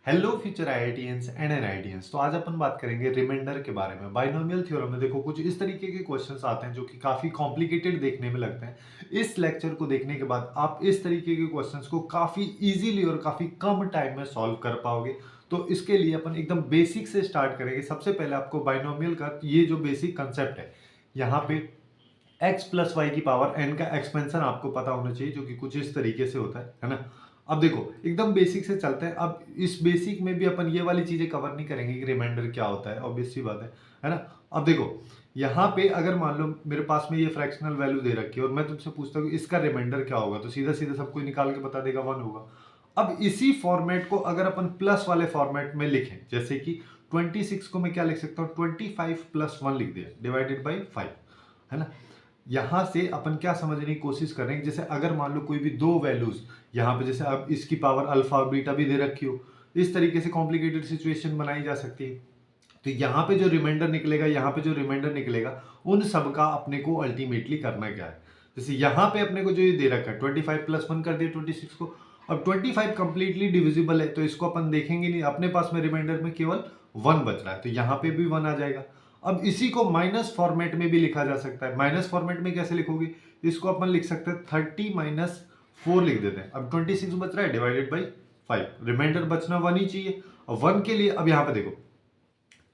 Hello future IITians and NITians. तो आज अपन बात करेंगे रिमाइंडर के बारे में। बाइनोमियल थ्योरम में देखो कुछ इस तरीके के क्वेश्चंस आते हैं जो कि काफी कॉम्प्लिकेटेड देखने में लगते हैं। इस लेक्चर को देखने के बाद आप इस तरीके के क्वेश्चंस को काफी इजीली और काफी कम टाइम में सॉल्व कर पाओगे। तो इसके लिए अपन एकदम बेसिक से स्टार्ट करेंगे। सबसे पहले आपको बाइनोमियल का ये जो बेसिक कंसेप्ट है, यहाँ पे x प्लस वाई की पावर n का एक्सपेंशन आपको पता होना चाहिए, जो कि कुछ इस तरीके से होता है ना। अब देखो एकदम बेसिक से चलते हैं। अब इस बेसिक में भी अपन ये वाली चीजें कवर नहीं करेंगे कि रिमाइंडर क्या होता है, ऑब्वियस सी बात है ना। अब देखो यहाँ पे अगर मान लो मेरे पास में ये फ्रैक्शनल वैल्यू दे रखी है और मैं तुमसे पूछता हूँ इसका रिमाइंडर क्या होगा, तो सीधा सीधा सब कोई निकाल के बता देगा 1 होगा। अब इसी फॉर्मेट को अगर अपन प्लस वाले फॉर्मेट में लिखें, जैसे कि 26 को मैं क्या लिख सकता हूँ, 25 प्लस 1 लिख दिया डिवाइडेड बाई 5, है ना। यहां से अपन क्या समझने की कोशिश कर रहे हैं, जैसे अगर मान लो कोई भी दो वैल्यूज यहाँ पे, जैसे अब इसकी पावर अल्फा और बीटा भी दे रखी हो, इस तरीके से कॉम्प्लिकेटेड सिचुएशन बनाई जा सकती है। तो यहाँ पे जो रिमाइंडर निकलेगा, यहाँ पे जो रिमाइंडर निकलेगा, उन सब का अपने को अल्टीमेटली करना क्या है। जैसे यहाँ पे अपने को जो ये दे रखा है 25 प्लस 1 कर दिया 26 को। अब 25 कंप्लीटली डिविजिबल है तो इसको अपन देखेंगे नहीं, अपने पास में रिमाइंडर में केवल 1 बच रहा है, तो यहाँ पे भी 1 आ जाएगा। अब इसी को माइनस फॉर्मेट में भी लिखा जा सकता है। माइनस फॉर्मेट में कैसे लिखोगे, इसको अपन लिख सकते हैं 30 माइनस 4 लिख देते हैं। अब 26 बच रहा है डिवाइडेड बाई 5, रिमाइंडर बचना 1 ही चाहिए। अब 1 के लिए अब यहाँ पे देखो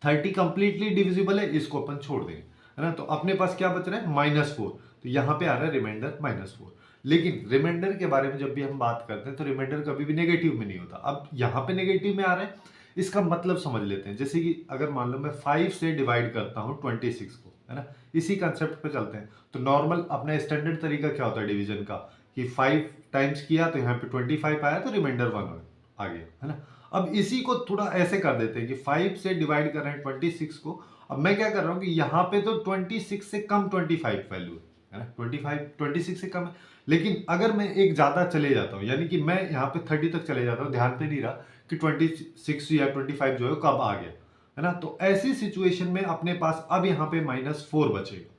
30 कंप्लीटली डिविजिबल है, इसको अपन छोड़ देंगे, है ना। तो अपने पास क्या बच रहा है, -4, तो यहाँ पे आ रहा है रिमाइंडर -4। लेकिन रिमाइंडर के बारे में जब भी हम बात करते हैं तो रिमाइंडर कभी भी नेगेटिव में नहीं होता। अब यहाँ पे नेगेटिव में आ रहा है, इसका मतलब समझ लेते हैं। जैसे कि अगर मान लो मैं 5 से डिवाइड करता हूँ 26 को, है ना, इसी कंसेप्ट पे चलते हैं। तो नॉर्मल अपना स्टैंडर्ड तरीका क्या होता है डिवीजन का, कि 5 टाइम्स किया तो यहाँ पे 25 आया तो रिमाइंडर 1 आ गया, है ना। अब इसी को थोड़ा ऐसे कर देते हैं कि 5 से डिवाइड कर रहे हैं 26 को। अब मैं क्या कर रहा हूं कि यहाँ पे तो 26 से कम 25 वैल्यू है ना, 26 से कम है। लेकिन अगर मैं एक ज्यादा चले जाता हूँ, यानी कि मैं यहाँ पे 30 तक चले जाता हूँ, ध्यान पे नहीं रहा कि 26 या 25 जो है कब आ गया, है ना। तो ऐसी सिचुएशन में अपने पास अब यहाँ पे -4 बचेगा,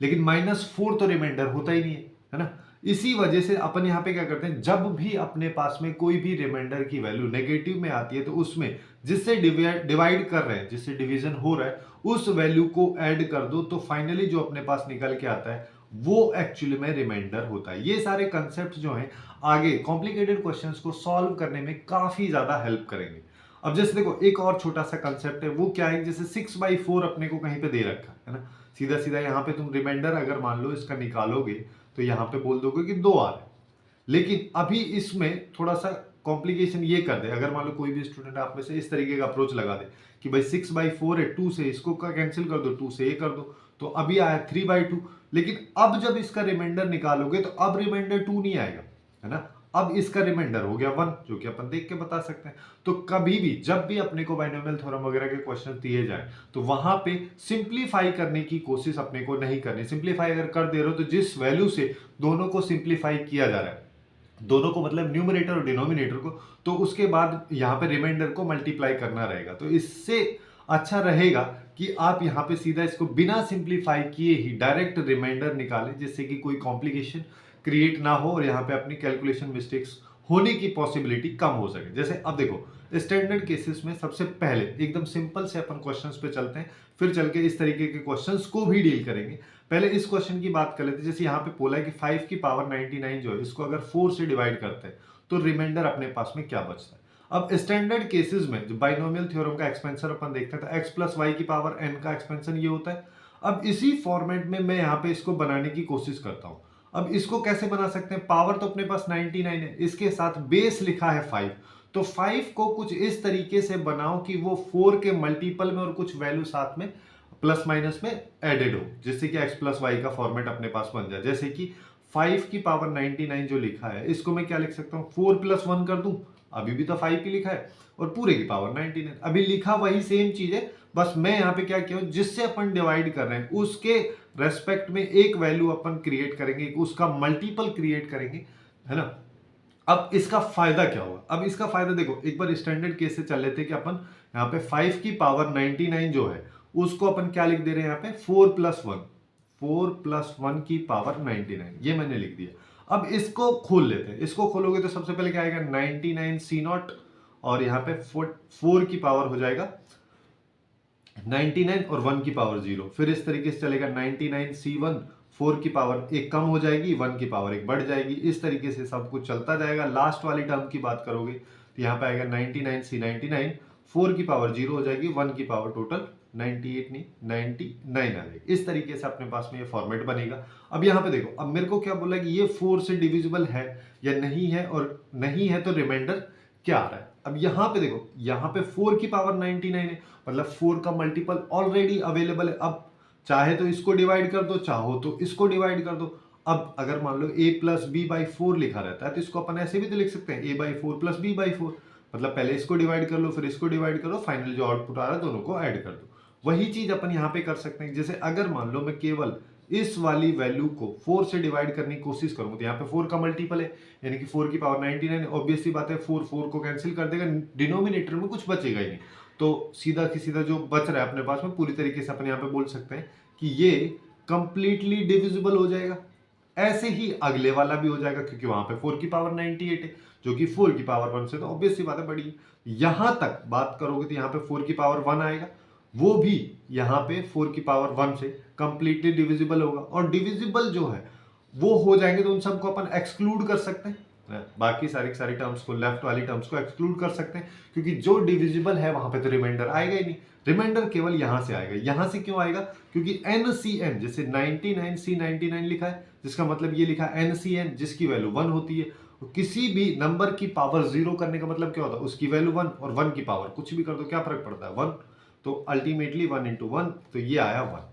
लेकिन -4 तो रिमाइंडर होता ही नहीं है ना। इसी वजह से अपन यहाँ पे क्या करते हैं, जब भी अपने पास में कोई भी रिमाइंडर की वैल्यू नेगेटिव में आती है तो उसमें जिससे डिवाइड कर रहे हैं, जिससे डिवीजन हो रहा है, उस वैल्यू को ऐड कर दो, तो फाइनली जो अपने पास निकल के आता है वो एक्चुअली में रिमाइंडर होता है। ये सारे कंसेप्ट जो हैं आगे कॉम्प्लिकेटेड क्वेश्चंस को सॉल्व करने में काफी ज्यादा हेल्प करेंगे। अब जैसे देखो एक और छोटा सा कंसेप्ट है, वो क्या है, जैसे 6/4 अपने को कहीं पे दे रखा है ना। सीधा सीधा यहाँ पे तुम रिमाइंडर अगर मान लो इसका निकालोगे तो यहाँ पे बोल दोगे कि 2 आ रहा है। लेकिन अभी इसमें थोड़ा सा कॉम्प्लिकेशन ये कर दे, अगर मान लो कोई भी स्टूडेंट आप में से इस तरीके का अप्रोच लगा दे कि भाई 6/4 है, 2 से इसको का कैंसिल कर दो, 2 से ये कर दो, तो अभी आया 3/2। लेकिन अब जब इसका रिमाइंडर निकालोगे तो अब रिमाइंडर 2 नहीं आएगा, है ना। अब इसका रिमाइंडर हो गया 1, जो कि अपन देख के बता सकते हैं। तो कभी भी जब भी अपने को बाइनोमियल थ्योरम वगैरह के क्वेश्चन दिए जाए तो वहां पे सिंप्लीफाई करने की कोशिश अपने को नहीं करनी। सिंप्लीफाई अगर कर दे रहे हो तो जिस वैल्यू से दोनों को सिंप्लीफाई किया जा रहा है, दोनों को मतलब न्यूमरेटर और डिनोमिनेटर को, तो उसके बाद यहाँ पे रिमाइंडर को मल्टीप्लाई करना रहेगा। तो इससे अच्छा रहेगा कि आप यहाँ पे सीधा इसको बिना सिंप्लीफाई किए ही डायरेक्ट रिमाइंडर निकालें, जिससे कि कोई कॉम्प्लिकेशन क्रिएट ना हो और यहाँ पे अपनी कैलकुलेशन मिस्टेक्स होने की पॉसिबिलिटी कम हो सके। जैसे अब देखो स्टैंडर्ड केसेस में सबसे पहले एकदम सिंपल से अपन क्वेश्चंस पे चलते हैं, फिर चल के इस तरीके के क्वेश्चंस को भी डील करेंगे। पहले इस क्वेश्चन की बात कर लेते हैं। जैसे यहाँ पे बोला है कि 5 की पावर 99 जो है, इसको अगर 4 से डिवाइड करते हैं तो रिमाइंडर अपने पास में क्या बचता है। अब स्टैंडर्ड केसेस में जो बाइनोमियल थ्योरम का एक्सपेंशन अपन देखते हैं तो x प्लस वाई की पावर n का एक्सपेंशन ये होता है। अब इसी फॉर्मेट में मैं यहाँ पे इसको बनाने की कोशिश करता हूँ। अब इसको कैसे बना सकते हैं, पावर तो अपने पास 99 है, इसके साथ बेस लिखा है 5, तो 5 को कुछ इस तरीके से बनाओ कि वो 4 के मल्टीपल में और कुछ वैल्यू साथ में प्लस माइनस में एडेड हो, जिससे कि x प्लस वाई का फॉर्मेट अपने पास बन जाए। जैसे कि 5 की पावर 99 जो लिखा है, इसको मैं क्या लिख सकता हूँ, 4 प्लस 1 कर दूं, अभी भी तो 5 ही लिखा है, और पूरे की पावर 99, अभी लिखा वही सेम चीज है, बस मैं यहाँ पे क्या किया हूं, जिससे अपन डिवाइड कर रहे हैं उसके रेस्पेक्ट में एक वैल्यू अपन क्रिएट करेंगे, उसका मल्टीपल क्रिएट करेंगे, है ना। अब इसका फायदा क्या होगा, अब इसका फायदा देखो एक बार स्टैंडर्ड केस से चल लेते हैं कि अपन यहाँ पे 5 की पावर 99 जो है उसको अपन क्या लिख दे रहे हैं यहाँ पे 4 प्लस 1, 4 प्लस 1 की पावर 99, ये मैंने लिख दिया। अब इसको खोल लेते हैं, इसको खोलोगे तो सबसे पहले क्या आएगा 99 C0 और यहाँ पे 4 की पावर हो जाएगा 99 और 1 की पावर 0। फिर इस तरीके से चलेगा 99C1, 4 की पावर एक कम हो जाएगी, 1 की पावर एक बढ़ जाएगी। इस तरीके से सब कुछ चलता जाएगा। लास्ट वाली टर्म की बात करोगे तो यहाँ पे आएगा 99C99, 4 की पावर 0 हो जाएगी, 1 की पावर टोटल 98 नहीं 99 आ जाएगी। इस तरीके से अपने पास में ये फॉर्मेट बनेगा। अब यहाँ पे देखो, अब मेरे को क्या बोला कि ये 4 से डिविजिबल है या नहीं है, और नहीं है तो रिमाइंडर क्या आ रहा है। अब यहाँ पे देखो, यहाँ पे 4 की पावर 99 है, मतलब 4 का मल्टीपल ऑलरेडी अवेलेबल है। अब चाहे तो इसको डिवाइड कर दो, चाहो तो इसको डिवाइड कर दो। अब अगर मान लो a प्लस बी बाई 4 लिखा रहता है तो इसको अपन ऐसे भी तो लिख सकते हैं a by 4 plus b by 4, मतलब पहले इसको डिवाइड कर लो, फिर इसको डिवाइड करो, फाइनल जो आउटपुट आ रहा है दोनों को ऐड कर दो। वही चीज अपन यहाँ पे कर सकते हैं। जैसे अगर मान लो मैं केवल इस वाली वैल्यू को 4 से डिवाइड करने की कोशिश करूंगा तो यहाँ पे 4 का मल्टीपल है, यानी कि 4 की पावर 99। ऑब्वियस सी बात है, 4 को कैंसिल कर देगा, डिनोमिनेटर में कुछ बचेगा ही नहीं। तो सीधा की सीधा जो बच रहा है अपने पास में, पूरी तरीके से अपन यहाँ पे बोल सकते हैं कि ये कंप्लीटली डिविजिबल हो जाएगा। ऐसे ही अगले वाला भी हो जाएगा, क्योंकि वहां पे 4 की पावर 98 है, जो कि 4 की पावर 1 से तो ऑब्वियस सी बात है बड़ी। यहां तक बात करोगे तो यहाँ पे 4 की पावर 1 आएगा, वो भी यहाँ पे 4 की पावर 1 से कंप्लीटली डिविजिबल होगा। और डिविजिबल जो है वो हो जाएंगे तो उन सबको अपन एक्सक्लूड कर सकते हैं, बाकी सारी टर्म्स को, लेफ्ट वाली टर्म्स को एक्सक्लूड कर सकते हैं, क्योंकि जो डिविजिबल है वहां पे तो रिमाइंडर आएगा ही नहीं। रिमाइंडर केवल यहां से आएगा। यहां से क्यों आएगा? क्योंकि NCN, जैसे 99C99 लिखा है, जिसका मतलब ये लिखा है NCN, जिसकी वैल्यू 1 होती है। किसी भी नंबर की पावर 0 करने का मतलब क्या होता है? उसकी वैल्यू 1, और 1 की पावर कुछ भी कर दो, क्या फर्क पड़ता है? 1। तो अल्टीमेटली 1 इंटू 1, तो ये आया 1,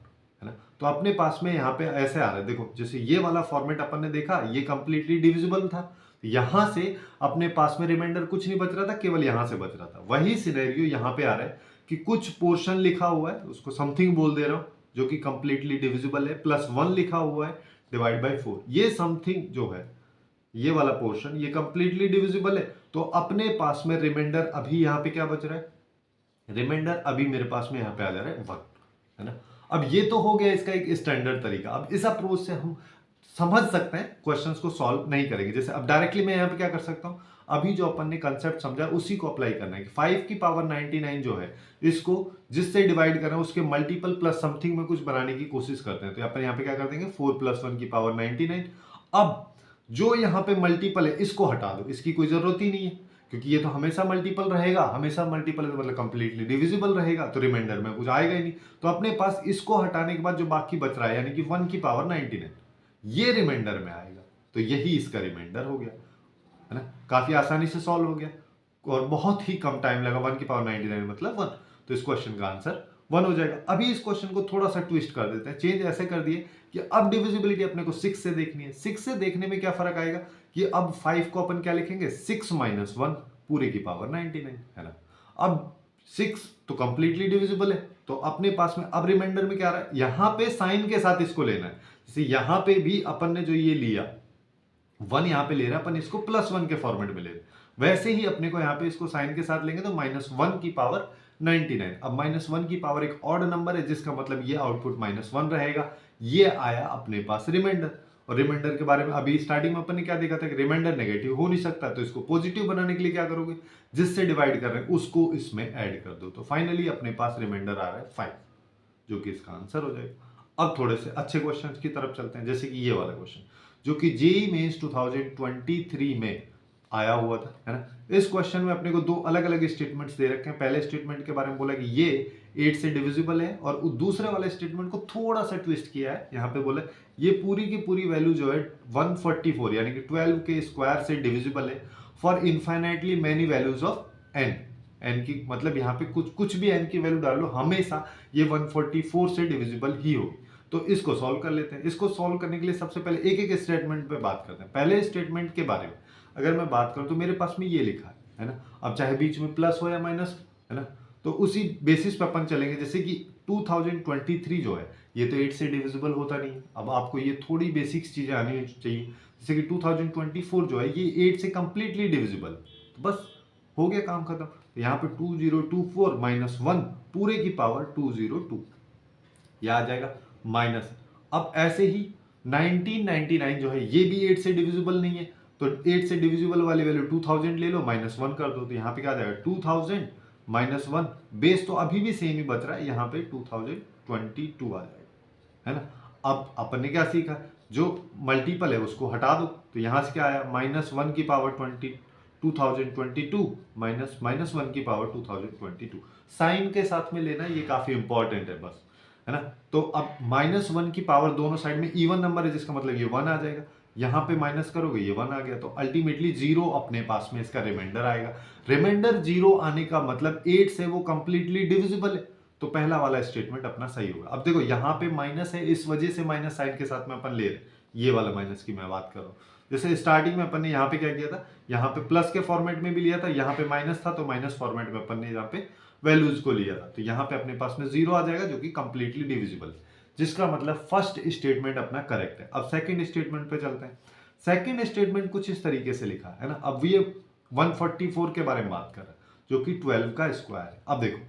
है ना। तो अपने पास में यहाँ पे ऐसे आ रहा है, देखो जैसे ये वाला फॉर्मेट अपन ने देखा, ये कंप्लीटली डिविजिबल था, यहां से अपने पास में रिमाइंडर कुछ नहीं बच रहा था, केवल यहां से बच रहा था। वही सिनेरियो यहां पे आ रहा है कि कुछ पोर्शन लिखा हुआ है, उसको समथिंग बोल दे रहा हूं, जो कि कंप्लीटली डिविजिबल है, +1 लिखा हुआ है डिवाइड बाय 4। ये समथिंग जो है, ये वाला पोर्शन, ये कंप्लीटली डिविजिबल है। तो अपने पास में रिमाइंडर अभी यहां पे क्या बच रहा है? रिमाइंडर अभी मेरे पास में यहां पे आ जा रहा है 1, है ना। अब ये तो हो गया इसका एक स्टैंडर्ड तरीका। अब इस अप्रोच से हम समझ सकते हैं, क्वेश्चंस को सॉल्व नहीं करेंगे। जैसे अब डायरेक्टली मैं यहाँ पे क्या कर सकता हूँ, अभी जो अपन ने कंसेप्ट समझा उसी को अप्लाई करना है कि 5 की पावर 99 जो है, इसको जिससे डिवाइड करना है उसके मल्टीपल प्लस समथिंग में कुछ बनाने की कोशिश करते हैं। तो अपन यहाँ पे क्या कर देंगे, 4 + 1 की पावर 99। अब जो यहाँ पे मल्टीपल है इसको हटा दो, इसकी कोई जरूरत ही नहीं है, क्योंकि ये तो हमेशा मल्टीपल रहेगा। हमेशा मल्टीपल है मतलब कंप्लीटली डिविजिबल रहेगा, तो रिमाइंडर में कुछ आएगा ही नहीं। तो अपने पास इसको हटाने के बाद जो बाकी बच रहा है, यानी कि 1 की पावर 99, ये रिमाइंडर में आएगा। तो यही इसका रिमाइंडर हो गया, है ना। काफी आसानी से सॉल्व हो गया और बहुत ही कम टाइम लगा। 1 की पावर 99 मतलब 1, तो इस क्वेश्चन का आंसर 1 हो जाएगा। अभी इस क्वेश्चन को थोड़ा सा ट्विस्ट कर देते हैं, चेंज ऐसे कर दिए कि अब डिविजिबिलिटी अपने को 6 से देखनी है। 6 से देखने में क्या फर्क आएगा कि अब 5 को अपन क्या लिखेंगे, 6 - 1 पूरे की पावर 99, है ना। अब 6 तो कंप्लीटली डिविजिबल है, तो अपने पास में अब रिमाइंडर में क्या आ रहा है, यहां पे साइन के साथ इसको लेना है। जैसे यहां पे भी अपन ने जो ये लिया 1 यहां पे ले रहा है अपन, इसको +1 के फॉर्मेट में ले रहे हैं, वैसे ही अपने को यहां पे इसको साइन के साथ लेंगे तो -1 की पावर 99। अब -1 की पावर एक ऑड नंबर है, जिसका मतलब ये आउटपुट -1 रहेगा। ये आया अपने पास रिमाइंडर। और रिमाइंडर के बारे में अभी स्टार्टिंग में अपन ने क्या देखा था कि रिमाइंडर नेगेटिव हो नहीं सकता, तो इसको पॉजिटिव बनाने के लिए क्या करोगे, जिससे डिवाइड कर रहे हैं उसको इसमें ऐड कर दो। तो फाइनली अपने पास रिमाइंडर आ रहा है 5, जो कि इसका आंसर हो जाएगा। अब थोड़े से अच्छे क्वेश्चंस की तरफ चलते हैं, जैसे कि ये वाला क्वेश्चन जो कि जेईई मेंस 2023 में आया हुआ था, है ना। इस क्वेश्चन में अपने को दो अलग अलग स्टेटमेंट्स दे रखे हैं। पहले स्टेटमेंट के बारे में बोला कि ये 8 से डिविजिबल है, और दूसरे वाले स्टेटमेंट को थोड़ा सा ट्विस्ट किया है। यहाँ पे बोला ये पूरी की पूरी वैल्यू जो है 144 यानी कि 12 के स्क्वायर से डिविजिबल है for infinitely many values of N. N की मतलब यहाँ पे कुछ भी एन की वैल्यू डाल लो, हमेशा ये 144 से डिविजिबल ही होगी। तो इसको सॉल्व कर लेते हैं। इसको सॉल्व करने के लिए सबसे पहले एक एक स्टेटमेंट पे बात करते हैं। पहले स्टेटमेंट के बारे में अगर मैं बात करूं तो मेरे पास में ये लिखा है ना। अब चाहे बीच में प्लस हो या माइनस, है ना, तो उसी बेसिस पे अपन चलेंगे। जैसे कि 2023 जो है ये तो 8 से डिविजिबल होता नहीं। अब आपको ये थोड़ी बेसिक्स चीजें आनी चाहिए। जैसे कि 2024 जो है ये 8 से कंप्लीटली डिविजिबल, तो बस हो गया काम खत्म। तो यहाँ पे 2024 - 1 पूरे की पावर 202, यह आ जाएगा माइनस। अब ऐसे ही 1999 जो है ये भी 8 से डिविजिबल नहीं है, तो 8 से डिविजिबल वाली वैल्यू 2000 ले लो, -1 कर दो, तो यहाँ पे क्या आ जाएगा 2000 -1, बेस तो अभी भी सेम ही बच रहा है, यहाँ पे 2022 आ जाएगा, है ना। अब अपन ने क्या सीखा, जो मल्टीपल है उसको हटा दो, तो यहां से क्या आया -1 की पावर 2022 -1 की पावर 2022। साइन के साथ में लेना ये काफी इंपॉर्टेंट है बस, है ना। तो अब -1 की पावर दोनों साइड में इवन नंबर है, जिसका मतलब ये 1 आ जाएगा, यहां पे माइनस करोगे ये 1 आ गया, तो अल्टीमेटली 0 अपने पास में इसका रिमाइंडर आएगा। रिमाइंडर 0 आने का मतलब 8 से वो कंप्लीटली डिविजिबल है, तो पहला वाला स्टेटमेंट अपना सही होगा। अब देखो यहाँ पे माइनस है, इस वजह से माइनस साइन के साथ में अपन ले रहे, ये वाला माइनस की मैं बात कर रहा हूँ। जैसे स्टार्टिंग में अपन ने यहाँ पे क्या किया था, यहाँ पे प्लस के फॉर्मेट में भी लिया था, यहाँ पे माइनस था तो माइनस फॉर्मेट में अपन ने यहाँ पे वैल्यूज को लिया था, तो यहाँ पे अपने पास में 0 आ जाएगा जो कि कंप्लीटली डिविजिबल है, जिसका मतलब फर्स्ट स्टेटमेंट अपना करेक्ट है। अब सेकेंड स्टेटमेंट पे चलते हैं। सेकेंड स्टेटमेंट कुछ इस तरीके से लिखा है ना। अब ये 144 के बारे में बात कर रहा है, जो कि 12 का स्क्वायर है। अब देखो,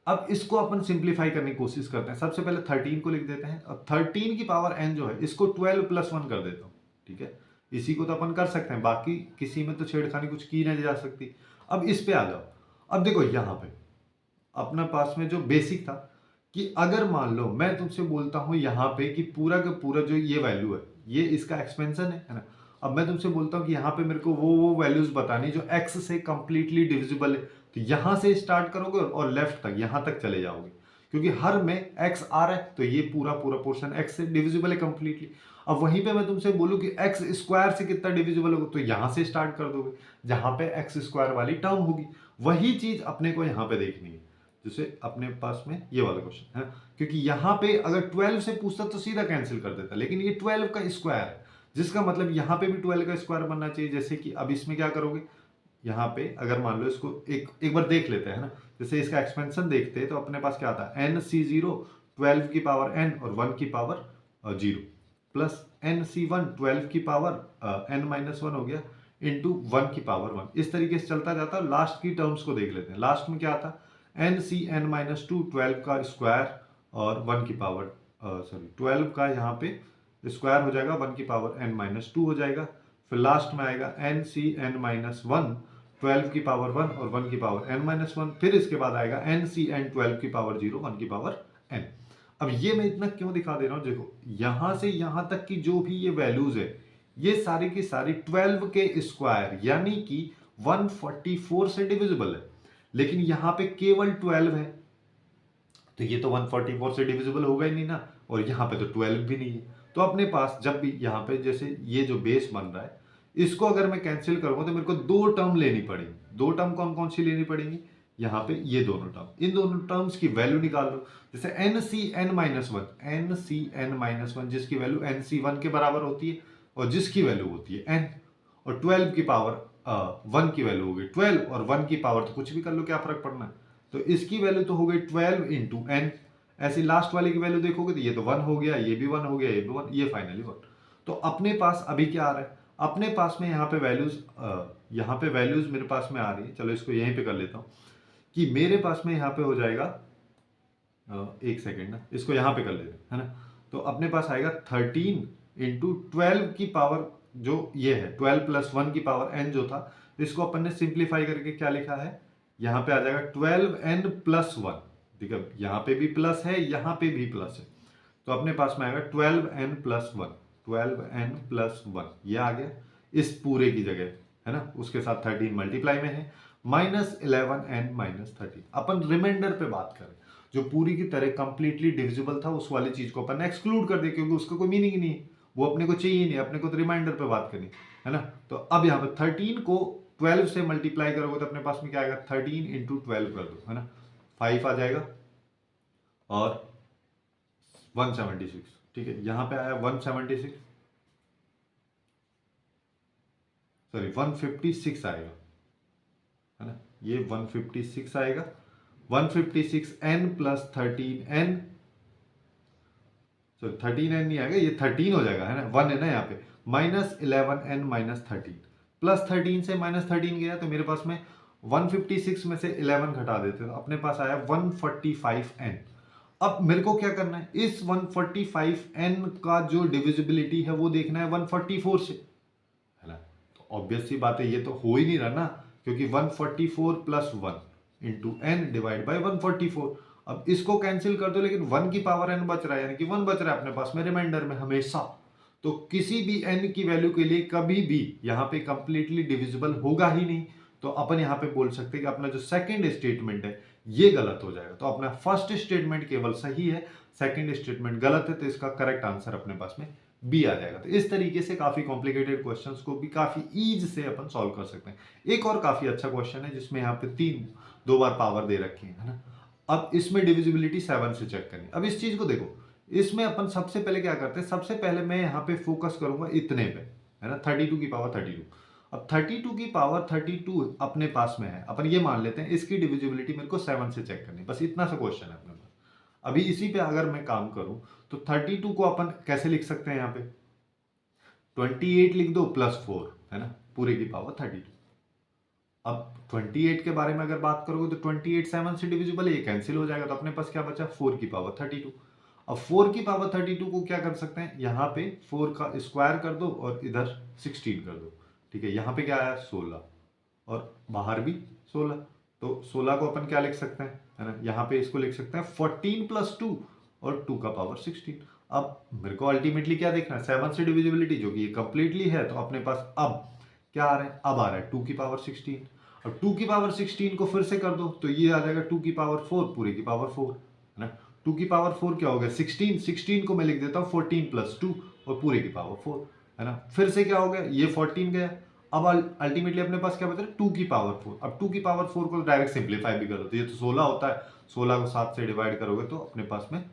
अब इसको अपन सिंप्लीफाई करने की कोशिश करते हैं। सबसे पहले 13 को लिख देते हैं, अब 13 की पावर n जो है इसको 12 + 1 कर देता हूं, ठीक है। इसी को तो अपन कर सकते हैं, बाकी किसी में तो छेड़खानी कुछ की नहीं जा सकती। अब इस पे आ जाओ। अब देखो यहां पे अपना पास में जो बेसिक था कि अगर मान लो मैं तुमसे बोलता हूं यहां पे कि पूरा का पूरा जो ये वैल्यू है ये इसका एक्सपेंशन है ना। अब मैं तुमसे बोलता हूं कि यहाँ पे मेरे को वो वैल्यूज बतानी जो x से कंप्लीटली डिविजिबल है, तो यहां से स्टार्ट करोगे और लेफ्ट तक यहां तक चले जाओगे, क्योंकि हर में x आ रहा है, तो ये पूरा पूरा पोर्शन x से डिविजिबल है कंप्लीटली। अब वहीं पे मैं तुमसे बोलूं कि x स्क्वायर से कितना डिविजिबल होगा, तो यहां से स्टार्ट कर दोगे जहां पे x स्क्वायर वाली टर्म होगी। वही चीज अपने को यहाँ पे देखनी है, जैसे अपने पास में ये वाला क्वेश्चन है, क्योंकि यहाँ पे अगर 12 से पूछता तो सीधा कैंसिल कर देता, लेकिन ये 12 का स्क्वायर है, जिसका मतलब यहाँ पे भी 12 का स्क्वायर बनना चाहिए। जैसे कि अब इसमें क्या करोगे, यहाँ पे अगर मान लो इसको एक बार देख लेते हैं ना, जैसे इसका एक्सपेंशन देखते हैं तो अपने पास क्या आता है nc0 12 की पावर n और 1 की पावर 0 प्लस nc1 12 की पावर n-1 हो गया इंटू 1 की पावर 1। इस तरीके से चलता जाता है। लास्ट की टर्म्स को देख लेते हैं, लास्ट में क्या आता है nc(n-2) 12 का स्क्वायर और 1 की पावर 12 का यहाँ पे स्क्वायर हो जाएगा, 1 की पावर n-2 हो जाएगा। फिर लास्ट में आएगा nc(n-1) 12 की पावर 1 और 1 की पावर n-1। फिर इसके बाद आएगा nc(n) 12 की पावर 0 1 की पावर n। अब ये मैं इतना क्यों दिखा दे रहा हूं, देखो यहां से यहां तक की जो भी ये वैल्यूज है ये सारी की सारी 12 के स्क्वायर यानी कि 144 से डिविजिबल है, लेकिन यहां पे केवल 12 है, तो ये तो 144 से डिविजिबल होगा ही नहीं ना, और यहाँ पे तो 12 भी नहीं है। तो अपने पास जब भी यहाँ पे जैसे ये जो बेस बन रहा है इसको अगर मैं कैंसिल करूंगा तो मेरे को दो टर्म लेनी पड़ेगी। दो टर्म कौन कौन सी लेनी पड़ेगी, यहाँ पे ये दोनों टर्म, इन दोनों टर्म्स की वैल्यू निकाल लो। जैसे nc(n-1) जिसकी वैल्यू nc1 के बराबर होती है और जिसकी वैल्यू होती है n, और 12 की पावर 1 की वैल्यू हो गई 12 और 1 की पावर तो कुछ भी कर लो, क्या फर्क पड़ना है। तो इसकी वैल्यू तो हो गई 12 इंटू n। ऐसी लास्ट वाले की वैल्यू देखोगे तो ये तो 1 हो गया, ये भी 1 हो गया, ये भी 1, ये फाइनली 1। तो अपने पास अभी क्या आ रहा है, अपने पास में यहाँ पे वैल्यूज मेरे पास में आ रही है। चलो इसको यहीं पे कर लेता हूँ कि मेरे पास में यहाँ पे हो जाएगा एक सेकेंड ना, इसको यहाँ पे कर लेते हैं, है ना। तो अपने पास आएगा 13 इंटू 12 की पावर जो ये है 12 + 1 की पावर n जो था, इसको अपन ने सिंप्लीफाई करके क्या लिखा है, यहाँ पे आ जाएगा 12n+1। ठीक है, यहाँ पे भी प्लस है, यहाँ पे भी प्लस है, तो अपने पास में आएगा 12n+1, 12n+1 ये आ गया इस पूरे की जगह, है ना। उसके साथ 13 मल्टीप्लाई में है, -11n-13। अपन रिमाइंडर पे बात करें, जो पूरी की तरह कंप्लीटली डिविजिबल था उस वाली चीज को अपन एक्सक्लूड कर दे, क्योंकि उसका कोई मीनिंग ही नहीं है, वो अपने को चाहिए नहीं, अपने को तो रिमाइंडर पे बात करनी है ना। तो अब यहाँ पे 13 को 12 से मल्टीप्लाई करोगे तो अपने पास में क्या आएगा, 13 इंटू 12 कर दो, है ना, 5 आ जाएगा और 176। ठीक है, यहां पे आया 176, सॉरी 156 आएगा, है ना, ये 156 आएगा। 156n+13n, सॉरी 13n नहीं आएगा, ये 13 हो जाएगा, है ना, 1 है ना यहाँ पे, -11n-13 प्लस 13 से -13 गया तो मेरे पास में 156 में से 11 घटा देते हैं तो अपने पास आया 145n। अब मेरे को क्या करना है, इस 145n का जो डिविजिबिलिटी है वो देखना है 144 से, है ना। ऑब्वियस सी बात है, ये तो हो ही नहीं रहा ना, क्योंकि 144 plus 1 into n divide by 144। अब इसको कैंसिल कर दो, लेकिन 1 की पावर n बच रहा है, यानी कि 1 बच रहा है अपने पास में रिमाइंडर में हमेशा। तो किसी भी n की वैल्यू के लिए कभी भी यहाँ पे कंप्लीटली डिविजिबल होगा ही नहीं। तो अपन यहाँ पे बोल सकते हैं कि अपना जो सेकंड स्टेटमेंट है ये गलत हो जाएगा। तो अपना फर्स्ट स्टेटमेंट केवल सही है, सेकंड स्टेटमेंट गलत है, तो इसका करेक्ट आंसर अपने पास में बी आ जाएगा। तो इस तरीके से काफी कॉम्प्लिकेटेड क्वेश्चंस को भी काफी ईज से अपन सॉल्व कर सकते हैं। एक और काफी अच्छा क्वेश्चन है जिसमें यहाँ पे दो बार पावर दे रखी है ना। अब इसमें डिविजिबिलिटी 7 से चेक करनी। अब इस चीज को देखो, इसमें अपन सबसे पहले क्या करते हैं, सबसे पहले मैं यहाँ पे फोकस करूंगा इतने पे, है ना, 32 की पावर 32। अब 32 की पावर 32 अपने पास में है, अपन ये मान लेते हैं इसकी डिविजिबिलिटी मेरे को 7 से चेक करनी, बस इतना सा क्वेश्चन है अपने पास। अभी इसी पे अगर मैं काम करूं तो 32 को अपन कैसे लिख सकते हैं, यहाँ पे 28 लिख दो प्लस 4, है ना, पूरे की पावर 32। अब 28 के बारे में अगर बात करोगे तो 28 7 से डिविजिबल है, ये कैंसिल हो जाएगा, तो अपने पास क्या बचा 4 की पावर 32। अब 4 की पावर 32 को क्या कर सकते हैं, यहाँ पे 4 का स्क्वायर कर दो और इधर 16 कर दो, ठीक है। यहाँ पे क्या आया 16 और बाहर भी 16, तो 16 को अपन क्या लिख सकते हैं, है ना, यहाँ पे इसको लिख सकते हैं 14 प्लस 2 और 2 का पावर 16। अब मेरे को अल्टीमेटली क्या देखना है, 7 से डिविजिबिलिटी जो कि ये कंप्लीटली है, तो अपने पास अब क्या आ रहा है, अब आ रहा है 2 की पावर 16। अब 2 की पावर 16 को फिर से कर दो तो ये आ जाएगा 2 की पावर 4 पूरे की पावर 4, है ना। 2 की पावर 4 क्या हो गया 16, 16 को मैं लिख देता हूँ 14 प्लस 2 और पूरे की पावर 4, है ना। फिर से क्या हो गया, ये 14 गया। अब अल्टीमेटली अपने पास क्या बचा 2 की पावर 4। अब 2 की पावर 4 को डायरेक्ट सिंप्लीफाई भी कर दो, तो ये तो 16 होता है, 16 को 7 से डिवाइड करोगे तो अपने पास में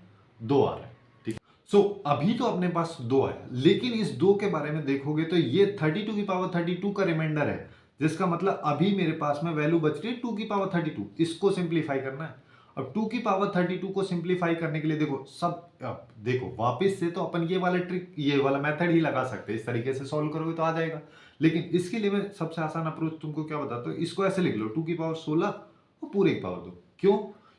2 आ रहा है, ठीक है। सो अभी तो अपने पास 2 आया, लेकिन इस 2 के बारे में देखोगे तो ये 32 की पावर 32 का रिमाइंडर है, जिसका मतलब अभी मेरे पास में वैल्यू बच रही है 2 की पावर 32। इसको सिंप्लीफाई करना है। अब 2 की पावर 32 को सिंप्लीफाई करने के लिए देखो अब देखो वापस से तो अपन ये वाला ट्रिक, ये वाला मेथड ही लगा सकते हैं, इस तरीके से सॉल्व करोगे तो आ जाएगा। लेकिन इसके लिए मैं सबसे आसान अप्रोच तुमको क्या बताता हूँ, इसको ऐसे लिख लो 2 की पावर 16 और पूरे की पावर 2। क्यों,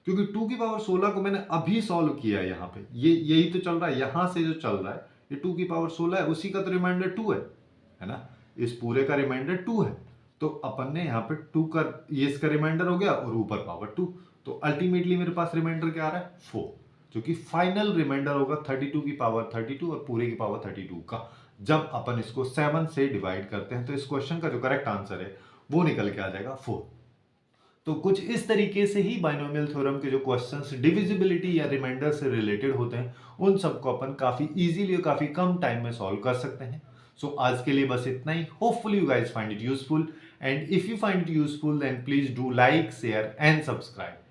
क्योंकि 2 की पावर 16 को मैंने अभी सॉल्व किया है, यहाँ पे ये यही तो चल रहा है, यहां से जो चल रहा है ये 2 की पावर 16 है, उसी का तो रिमाइंडर 2 है ना, इस पूरे का रिमाइंडर 2 है। तो अपन ने यहाँ पे 2 का ये इसका रिमाइंडर हो गया और ऊपर पावर 2, तो अल्टीमेटली मेरे पास रिमाइंडर क्या आ रहा है 4, जो कि फाइनल रिमाइंडर होगा 32 की पावर 32 और पूरे की पावर 32 का, जब अपन इसको 7 से डिवाइड करते हैं। तो इस क्वेश्चन का जो करेक्ट आंसर है वो निकल के आ जाएगा 4। तो कुछ इस तरीके से ही बाइनोमियल थ्योरम के जो क्वेश्चंस डिविजिबिलिटी या रिमाइंडर से रिलेटेड होते हैं, उन सबको अपन काफी इजीली और काफी कम टाइम में सॉल्व कर सकते हैं। सो आज के लिए बस इतना ही। Hopefully you guys find it useful, and if you find it useful then please do like, share and subscribe.